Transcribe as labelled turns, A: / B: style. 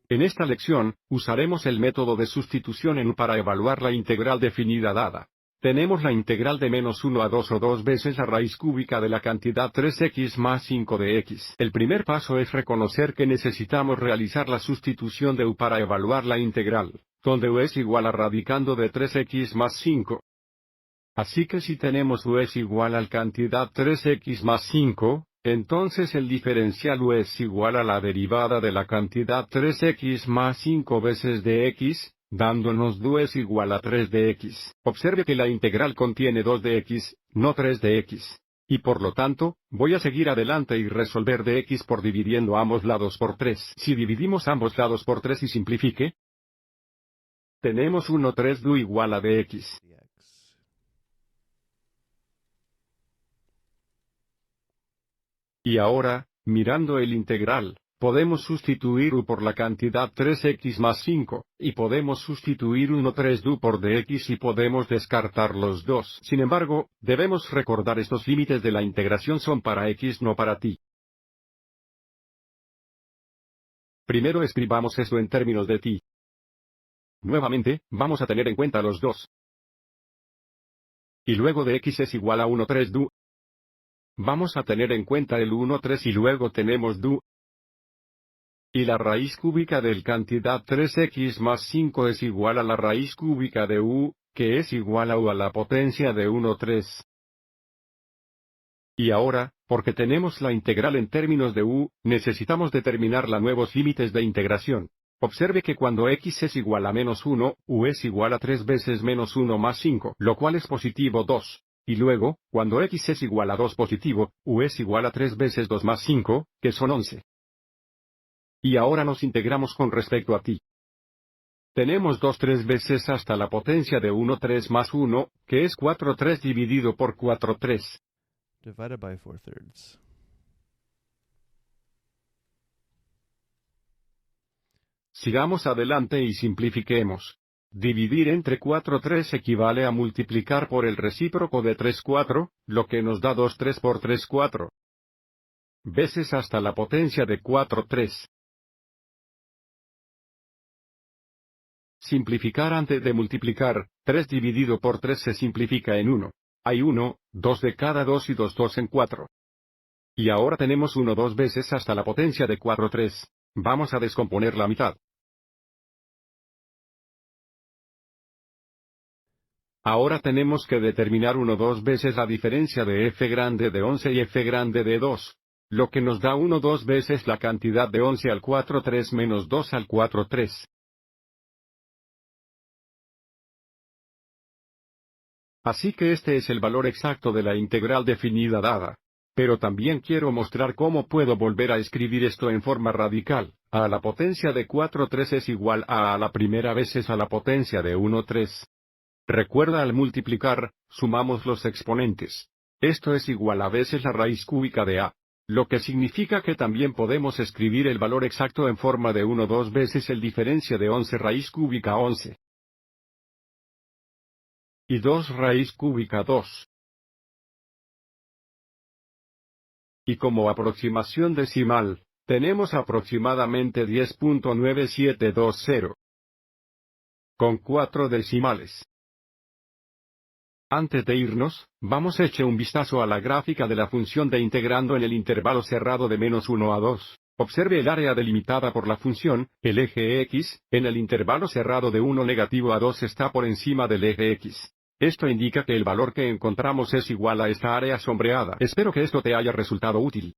A: En esta lección, usaremos el método de sustitución en U para evaluar la integral definida dada. Tenemos la integral de -1 a 2 o 2 veces la raíz cúbica de la cantidad 3x más 5 de x. El primer paso es reconocer que necesitamos realizar la sustitución de U para evaluar la integral, donde U es igual a radicando de 3x más 5. Así que si tenemos U es igual a la cantidad 3x más 5, entonces el diferencial U es igual a la derivada de la cantidad 3x más 5 veces de x, dándonos U es igual a 3 de x. Observe que la integral contiene 2 de x, no 3 de x. Y por lo tanto, voy a seguir adelante y resolver de x por dividiendo ambos lados por 3. Si dividimos ambos lados por 3 y simplifique, tenemos 1/3 de U igual a dx. Y ahora, mirando el integral, podemos sustituir U por la cantidad 3x más 5, y podemos sustituir 1/3 de U por dx y podemos descartar los dos. Sin embargo, debemos recordar estos límites de la integración son para x no para t. Primero escribamos esto en términos de t. Nuevamente, vamos a tener en cuenta los dos. Y luego de x es igual a 1/3 de U. Vamos a tener en cuenta el 1/3 y luego tenemos de U. Y la raíz cúbica del cantidad 3x más 5 es igual a la raíz cúbica de U, que es igual a U a la potencia de 1/3. Y ahora, porque tenemos la integral en términos de U, necesitamos determinar los nuevos límites de integración. Observe que cuando x es igual a -1, U es igual a 3 veces -1 más 5, lo cual es positivo 2. Y luego, cuando x es igual a 2 positivo, U es igual a 3 veces 2 más 5, que son 11. Y ahora nos integramos con respecto a t. Tenemos 2 3 veces hasta la potencia de 1/3 más 1, que es 4/3 dividido por 4/3.
B: Divided by 4/3.
A: Sigamos adelante y simplifiquemos. Dividir entre 4/3 equivale a multiplicar por el recíproco de 3/4, lo que nos da 2/3 por 3/4 veces hasta la potencia de 4/3. Simplificar antes de multiplicar, 3 dividido por 3 se simplifica en 1. Hay 1, 2 de cada 2 y 2 en 4. Y ahora tenemos 1 2 veces hasta la potencia de 4/3. Vamos a descomponer la mitad. Ahora tenemos que determinar 1 2 veces la diferencia de f grande de 11 y f grande de 2, lo que nos da 1 2 veces la cantidad de 11 al 4/3 menos 2 al 4/3. Así que este es el valor exacto de la integral definida dada. Pero también quiero mostrar cómo puedo volver a escribir esto en forma radical. A la potencia de 4/3 es igual a la primera veces a la potencia de 1/3. Recuerda, al multiplicar, sumamos los exponentes. Esto es igual a veces la raíz cúbica de a. Lo que significa que también podemos escribir el valor exacto en forma de 1 2 veces el diferencia de 11 raíz cúbica 11. Y 2 raíz cúbica 2. Y como aproximación decimal, tenemos aproximadamente 10.9720. Con 4 decimales. Antes de irnos, vamos a echar un vistazo a la gráfica de la función de integrando en el intervalo cerrado de -1 a 2. Observe el área delimitada por la función, el eje x, en el intervalo cerrado de 1 negativo a 2 está por encima del eje x. Esto indica que el valor que encontramos es igual a esta área sombreada. Espero que esto te haya resultado útil.